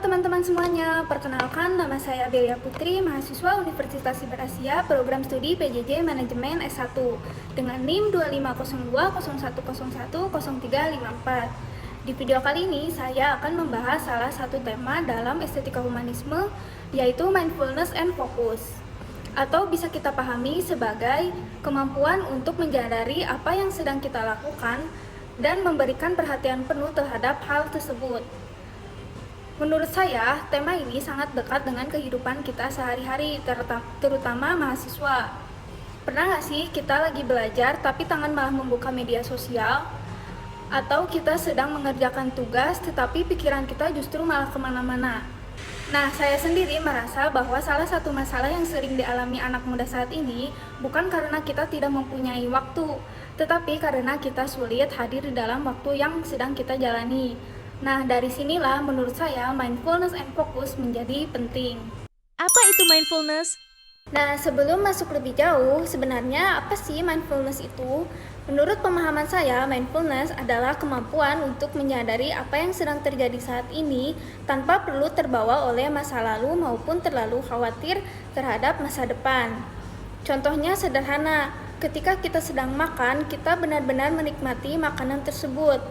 teman-teman semuanya, perkenalkan nama saya Belia Putri, mahasiswa Universitas Siber Asia, program studi PJJ Manajemen S1 dengan NIM 250201010354. Di video kali ini saya akan membahas salah satu tema dalam estetika humanisme, yaitu mindfulness and focus. Atau bisa kita pahami sebagai kemampuan untuk menyadari apa yang sedang kita lakukan dan memberikan perhatian penuh terhadap hal tersebut. Menurut saya, tema ini sangat dekat dengan kehidupan kita sehari-hari, terutama mahasiswa. Pernah nggak sih kita lagi belajar tapi tangan malah membuka media sosial? Atau kita sedang mengerjakan tugas tetapi pikiran kita justru malah kemana-mana? Nah, saya sendiri merasa bahwa salah satu masalah yang sering dialami anak muda saat ini bukan karena kita tidak mempunyai waktu, tetapi karena kita sulit hadir di dalam waktu yang sedang kita jalani. Nah, dari sinilah menurut saya mindfulness and focus menjadi penting. Apa itu mindfulness? Nah, sebelum masuk lebih jauh, sebenarnya apa sih mindfulness itu? Menurut pemahaman saya, mindfulness adalah kemampuan untuk menyadari apa yang sedang terjadi saat ini tanpa perlu terbawa oleh masa lalu maupun terlalu khawatir terhadap masa depan. Contohnya sederhana, ketika kita sedang makan, kita benar-benar menikmati makanan tersebut.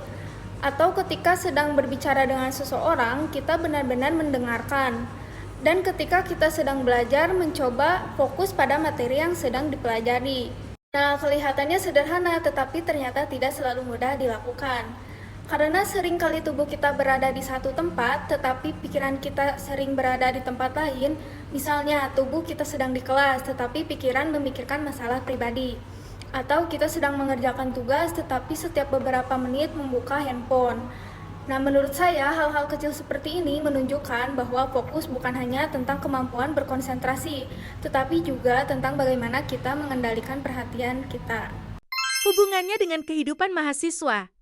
Atau ketika sedang berbicara dengan seseorang, kita benar-benar mendengarkan. Dan ketika kita sedang belajar, mencoba fokus pada materi yang sedang dipelajari. Nah, kelihatannya sederhana, tetapi ternyata tidak selalu mudah dilakukan. Karena seringkali tubuh kita berada di satu tempat, tetapi pikiran kita sering berada di tempat lain. Misalnya, tubuh kita sedang di kelas, tetapi pikiran memikirkan masalah pribadi. Atau kita sedang mengerjakan tugas tetapi setiap beberapa menit membuka handphone. Nah, menurut saya hal-hal kecil seperti ini menunjukkan bahwa fokus bukan hanya tentang kemampuan berkonsentrasi, tetapi juga tentang bagaimana kita mengendalikan perhatian kita. Hubungannya dengan kehidupan mahasiswa.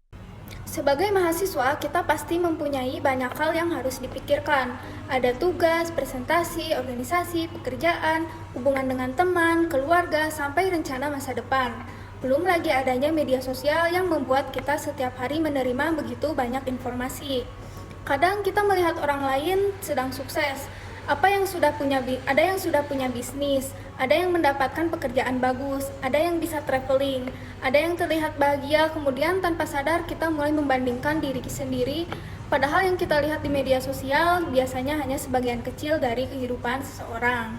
Sebagai mahasiswa, kita pasti mempunyai banyak hal yang harus dipikirkan. Ada tugas, presentasi, organisasi, pekerjaan, hubungan dengan teman, keluarga, sampai rencana masa depan. Belum lagi adanya media sosial yang membuat kita setiap hari menerima begitu banyak informasi. Kadang kita melihat orang lain sedang sukses, ada yang sudah punya bisnis, ada yang mendapatkan pekerjaan bagus, ada yang bisa traveling, ada yang terlihat bahagia, kemudian tanpa sadar kita mulai membandingkan diri sendiri, padahal yang kita lihat di media sosial biasanya hanya sebagian kecil dari kehidupan seseorang.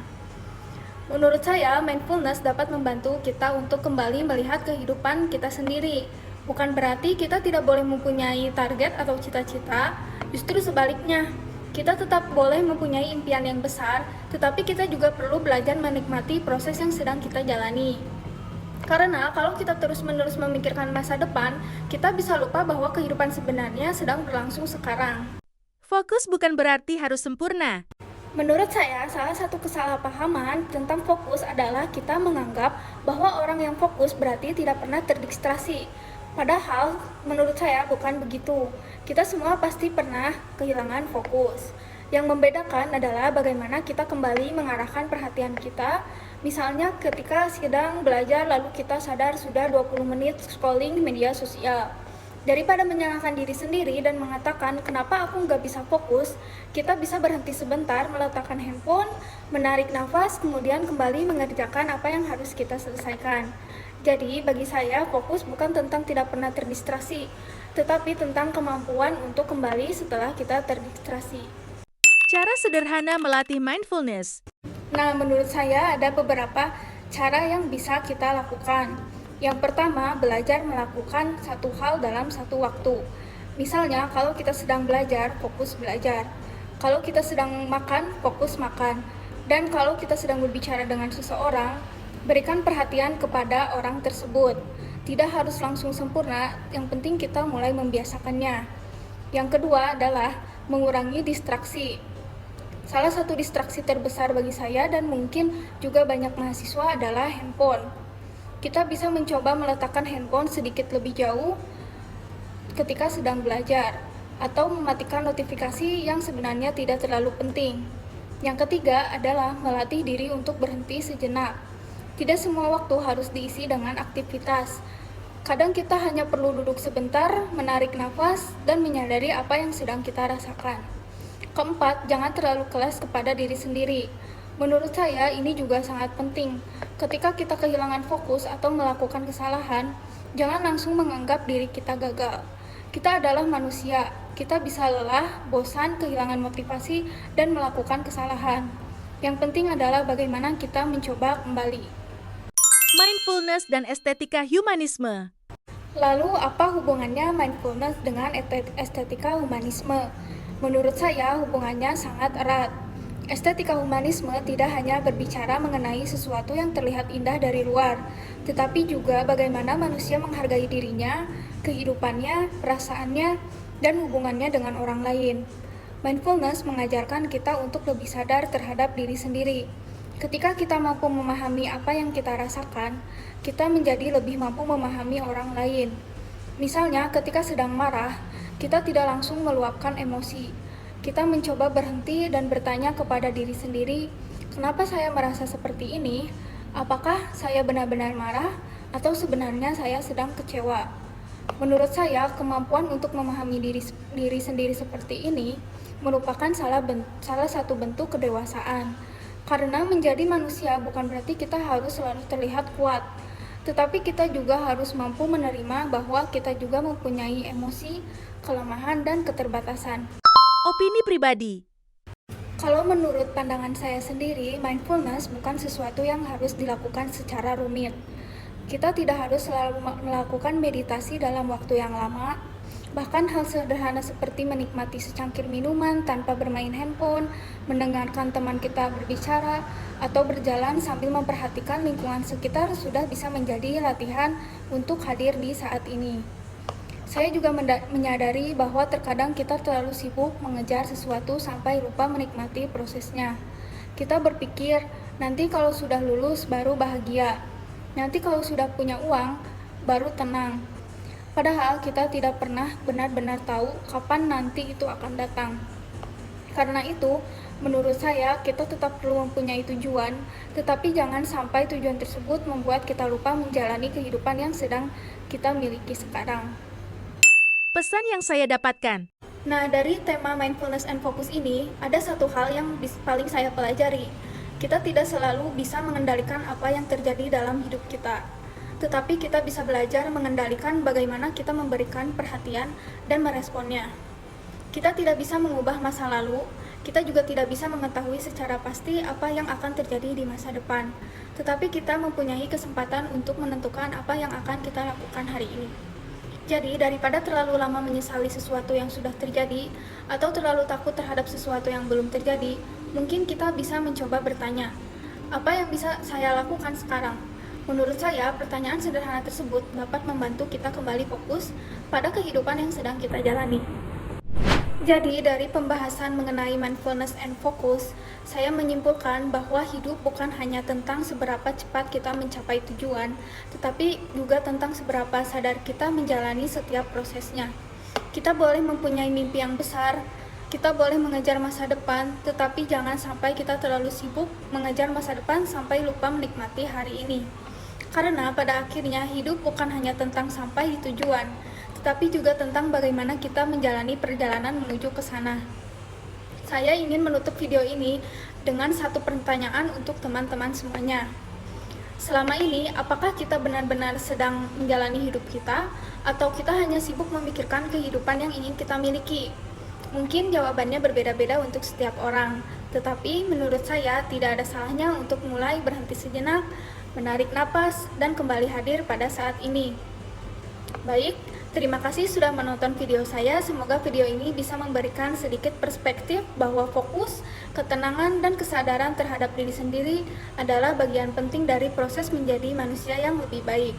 Menurut saya, mindfulness dapat membantu kita untuk kembali melihat kehidupan kita sendiri. Bukan berarti kita tidak boleh mempunyai target atau cita-cita, justru sebaliknya. Kita tetap boleh mempunyai impian yang besar, tetapi kita juga perlu belajar menikmati proses yang sedang kita jalani. Karena kalau kita terus-menerus memikirkan masa depan, kita bisa lupa bahwa kehidupan sebenarnya sedang berlangsung sekarang. Fokus bukan berarti harus sempurna. Menurut saya, salah satu kesalahpahaman tentang fokus adalah kita menganggap bahwa orang yang fokus berarti tidak pernah terdistraksi. Padahal, menurut saya bukan begitu. Kita semua pasti pernah kehilangan fokus. Yang membedakan adalah bagaimana kita kembali mengarahkan perhatian kita. Misalnya ketika sedang belajar lalu kita sadar sudah 20 menit scrolling media sosial. Daripada menyalahkan diri sendiri dan mengatakan kenapa aku nggak bisa fokus, kita bisa berhenti sebentar, meletakkan handphone, menarik nafas, kemudian kembali mengerjakan apa yang harus kita selesaikan. Jadi, bagi saya, fokus bukan tentang tidak pernah terdistraksi, tetapi tentang kemampuan untuk kembali setelah kita terdistraksi. Cara sederhana melatih mindfulness. Nah, menurut saya ada beberapa cara yang bisa kita lakukan. Yang pertama, belajar melakukan satu hal dalam satu waktu. Misalnya, kalau kita sedang belajar, fokus belajar. Kalau kita sedang makan, fokus makan. Dan kalau kita sedang berbicara dengan seseorang, berikan perhatian kepada orang tersebut. Tidak harus langsung sempurna, yang penting kita mulai membiasakannya. Yang kedua adalah mengurangi distraksi. Salah satu distraksi terbesar bagi saya dan mungkin juga banyak mahasiswa adalah handphone. Kita bisa mencoba meletakkan handphone sedikit lebih jauh ketika sedang belajar, atau mematikan notifikasi yang sebenarnya tidak terlalu penting. Yang ketiga adalah melatih diri untuk berhenti sejenak. Tidak semua waktu harus diisi dengan aktivitas. Kadang kita hanya perlu duduk sebentar, menarik nafas, dan menyadari apa yang sedang kita rasakan. Keempat, jangan terlalu keras kepada diri sendiri. Menurut saya, ini juga sangat penting. Ketika kita kehilangan fokus atau melakukan kesalahan, jangan langsung menganggap diri kita gagal. Kita adalah manusia, kita bisa lelah, bosan, kehilangan motivasi, dan melakukan kesalahan. Yang penting adalah bagaimana kita mencoba kembali. Mindfulness dan estetika humanisme. Lalu, apa hubungannya mindfulness dengan estetika humanisme? Menurut saya, hubungannya sangat erat. Estetika humanisme tidak hanya berbicara mengenai sesuatu yang terlihat indah dari luar, tetapi juga bagaimana manusia menghargai dirinya, kehidupannya, perasaannya, dan hubungannya dengan orang lain. Mindfulness mengajarkan kita untuk lebih sadar terhadap diri sendiri. Ketika kita mampu memahami apa yang kita rasakan, kita menjadi lebih mampu memahami orang lain. Misalnya, ketika sedang marah, kita tidak langsung meluapkan emosi. Kita mencoba berhenti dan bertanya kepada diri sendiri, kenapa saya merasa seperti ini? Apakah saya benar-benar marah atau sebenarnya saya sedang kecewa? Menurut saya, kemampuan untuk memahami diri sendiri seperti ini merupakan salah satu bentuk kedewasaan. Karena menjadi manusia bukan berarti kita harus selalu terlihat kuat, tetapi kita juga harus mampu menerima bahwa kita juga mempunyai emosi, kelemahan, dan keterbatasan. Opini pribadi. Kalau menurut pandangan saya sendiri, mindfulness bukan sesuatu yang harus dilakukan secara rumit. Kita tidak harus selalu melakukan meditasi dalam waktu yang lama. Bahkan hal sederhana seperti menikmati secangkir minuman tanpa bermain handphone, mendengarkan teman kita berbicara, atau berjalan sambil memperhatikan lingkungan sekitar sudah bisa menjadi latihan untuk hadir di saat ini. Saya juga menyadari bahwa terkadang kita terlalu sibuk mengejar sesuatu sampai lupa menikmati prosesnya. Kita berpikir, nanti kalau sudah lulus baru bahagia. Nanti kalau sudah punya uang, baru tenang. Padahal kita tidak pernah benar-benar tahu kapan nanti itu akan datang. Karena itu, menurut saya kita tetap perlu mempunyai tujuan, tetapi jangan sampai tujuan tersebut membuat kita lupa menjalani kehidupan yang sedang kita miliki sekarang. Pesan yang saya dapatkan. Nah, dari tema mindfulness and focus ini, ada satu hal yang paling saya pelajari. Kita tidak selalu bisa mengendalikan apa yang terjadi dalam hidup kita. Tetapi kita bisa belajar mengendalikan bagaimana kita memberikan perhatian dan meresponnya. Kita tidak bisa mengubah masa lalu, kita juga tidak bisa mengetahui secara pasti apa yang akan terjadi di masa depan. Tetapi kita mempunyai kesempatan untuk menentukan apa yang akan kita lakukan hari ini. Jadi, daripada terlalu lama menyesali sesuatu yang sudah terjadi, atau terlalu takut terhadap sesuatu yang belum terjadi, mungkin kita bisa mencoba bertanya, apa yang bisa saya lakukan sekarang? Menurut saya, pertanyaan sederhana tersebut dapat membantu kita kembali fokus pada kehidupan yang sedang kita jalani. Jadi, dari pembahasan mengenai mindfulness and focus, saya menyimpulkan bahwa hidup bukan hanya tentang seberapa cepat kita mencapai tujuan, tetapi juga tentang seberapa sadar kita menjalani setiap prosesnya. Kita boleh mempunyai mimpi yang besar, kita boleh mengejar masa depan, tetapi jangan sampai kita terlalu sibuk mengejar masa depan sampai lupa menikmati hari ini. Karena pada akhirnya hidup bukan hanya tentang sampai di tujuan, tetapi juga tentang bagaimana kita menjalani perjalanan menuju ke sana. Saya ingin menutup video ini dengan satu pertanyaan untuk teman-teman semuanya. Selama ini, apakah kita benar-benar sedang menjalani hidup kita, atau kita hanya sibuk memikirkan kehidupan yang ingin kita miliki? Mungkin jawabannya berbeda-beda untuk setiap orang, tetapi menurut saya tidak ada salahnya untuk mulai berhenti sejenak, menarik napas, dan kembali hadir pada saat ini. Baik, terima kasih sudah menonton video saya. Semoga video ini bisa memberikan sedikit perspektif bahwa fokus, ketenangan, dan kesadaran terhadap diri sendiri adalah bagian penting dari proses menjadi manusia yang lebih baik.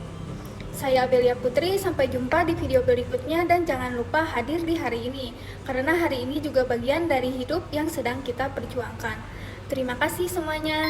Saya Abelia Putri, sampai jumpa di video berikutnya dan jangan lupa hadir di hari ini, karena hari ini juga bagian dari hidup yang sedang kita perjuangkan. Terima kasih semuanya.